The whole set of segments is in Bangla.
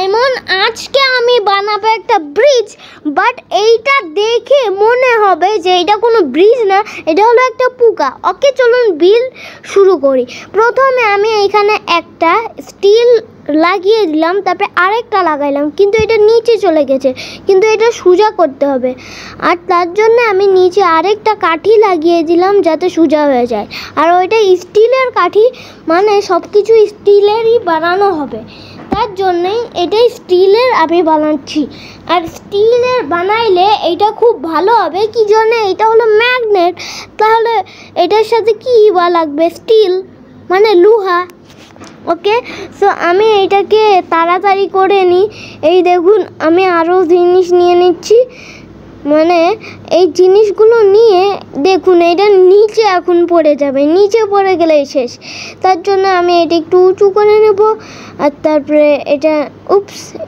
সাইমন, আজকে আমি বানাবো একটা ব্রিজ, বাট এইটা দেখে মনে হবে যে এটা কোনো ব্রিজ না, এটা হলো একটা পোকা। ওকে, চলুন বিল্ড শুরু করি। প্রথমে আমি এখানে একটা স্টিল লাগিয়ে দিলাম, তারপরে আরেকটা লাগাইলাম, কিন্তু এটা নিচে চলে গেছে, কিন্তু এটা সোজা করতে হবে। আর তার জন্য আমি নিচে আরেকটা কাঠি লাগিয়ে দিলাম যাতে সোজা হয়ে যায়। আর ওইটা স্টিলের কাঠি, মানে সব কিছু স্টিলেরই বানানো হবে, তার জন্যই এটাই স্টিলের আমি বানাচ্ছি। আর স্টিলের বানাইলে এটা খুব ভালো হবে, কি জন্য? এটা হলো ম্যাগনেট, তাহলে এটার সাথে কি বা লাগবে? স্টিল মানে লোহা। ওকে, সো আমি এটাকে তাড়াতাড়ি করে নিই। এই দেখুন, আমি আরও জিনিস নিয়ে নিচ্ছি, মানে এই জিনিসগুলো নিয়ে দেখুন এটা নিচে এখন পড়ে যাবে, নিচে পড়ে গেলে শেষ। তার জন্য আমি এটা একটু উঁচু করে নেব, আর তারপরে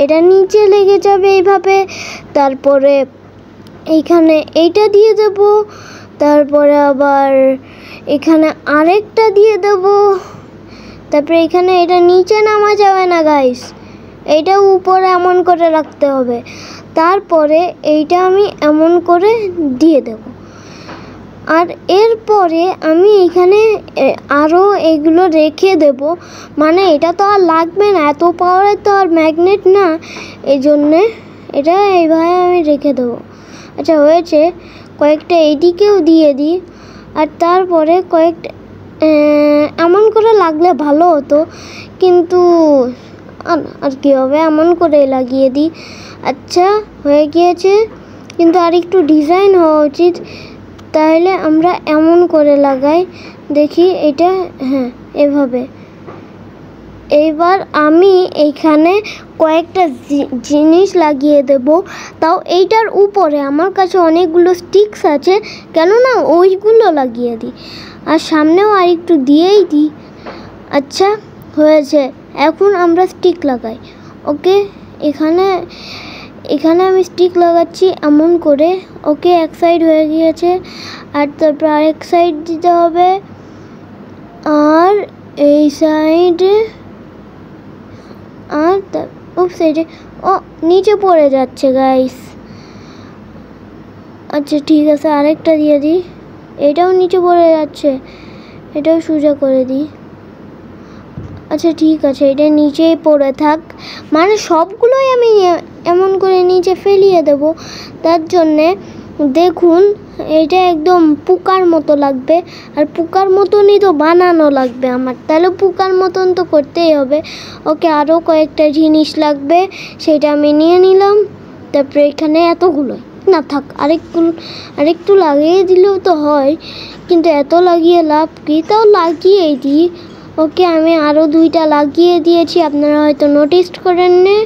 এটা নিচে লেগে যাবে এইভাবে। তারপরে এইখানে এইটা দিয়ে দেব, তারপরে আবার এখানে আরেকটা দিয়ে দেব, তারপরে এখানে এটা নিচে নামা যাবে না গাইস, এইটা উপরে এমন করে রাখতে হবে। তারপরে এইটা আমি এমন করে দিয়ে দেব। আর এরপরে আমি এখানে আরও এগুলো রেখে দেব, মানে এটা তো আর লাগবে না, এত পাওয়ারের তো আর ম্যাগনেট না, এই জন্যে এটা এইভাবে আমি রেখে দেবো। আচ্ছা হয়েছে, কয়েকটা এইদিকেও দিয়ে দিই। আর তারপরে কয়েকটা এমন করে লাগলে ভালো হতো, কিন্তু আর কী হবে, এমন করে লাগিয়ে দিই। আচ্ছা হয়ে গিয়েছে, কিন্তু আর একটু ডিজাইন হওয়া উচিত, তাহলে আমরা এমন করে লাগাই, দেখি এটা, হ্যাঁ এভাবে। এইবার আমি এইখানে কয়েকটা জিনিস লাগিয়ে দেব, তাও এইটার উপরে আমার কাছে অনেকগুলো স্টিক্স আছে, কেননা ওইগুলো লাগিয়ে দিই। আর সামনেও আর একটু দিয়েই দিই। আচ্ছা হয়েছে, এখন আমরা স্টিক লাগাই। ওকে, এখানে আমি স্টিক লাগাচ্ছি এমন করে। ওকে, এক সাইড হয়ে গিয়েছে, আর তারপর আরেক সাইড দিতে হবে, আর এই সাইডে, আর সাইডে। ও নিচে পড়ে যাচ্ছে গাইস। আচ্ছা ঠিক আছে, আরেকটা দিয়ে দিই, এটাও নিচে পড়ে যাচ্ছে, এটাও সোজা করে দিই। আচ্ছা ঠিক আছে, এটা নিচেই পড়ে থাক, মানে সবগুলোই আমি এমন করে নিচে ফেলিয়ে দেব। তার জন্যে দেখুন এটা একদম পোকার মতো লাগবে, আর পোকার মতনই তো বানানো লাগবে আমার, তাহলে পোকার মতন তো করতেই হবে। ওকে, আরও কয়েকটা জিনিস লাগবে, সেটা আমি নিয়ে নিলাম। তারপরে এখানে এতগুলোই না থাক, আরেকটু লাগিয়ে দিলেও তো হয়, কিন্তু এত লাগিয়ে লাভ কি, তাও লাগিয়েই দিই। ওকে, আমি আরও দুইটা লাগিয়ে দিয়েছি, আপনারা হয়তো নোটিস করেন না।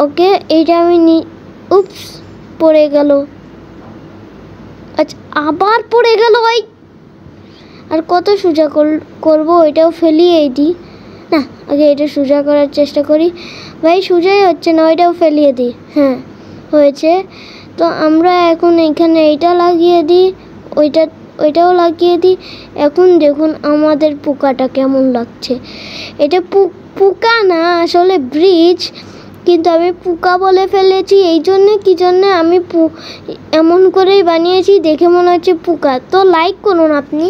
ওকে, এইটা আমি পড়ে গেল। আচ্ছা আবার পড়ে গেল ভাই, আর কত সোজা করবো, এটাও ফেলিয়েই দিই। না, আগে এটা সোজা করার চেষ্টা করি। ভাই সোজাই হচ্ছে না, ওইটাও ফেলিয়ে দিই। হ্যাঁ হয়েছে, তো আমরা এখন এখানে এইটা লাগিয়ে দিই, ওইটাও লাগিয়ে দিই। এখন দেখুন আমাদের পোকাটা কেমন লাগছে। এটা পোকা না, আসলে ব্রিজ, কিন্তু আমি পোকা বলে ফেলেছি এই জন্যে, কি জন্যে আমি এমন করেই বানিয়েছি, দেখে মনে হচ্ছে পোকা। তো লাইক করুন আপনি,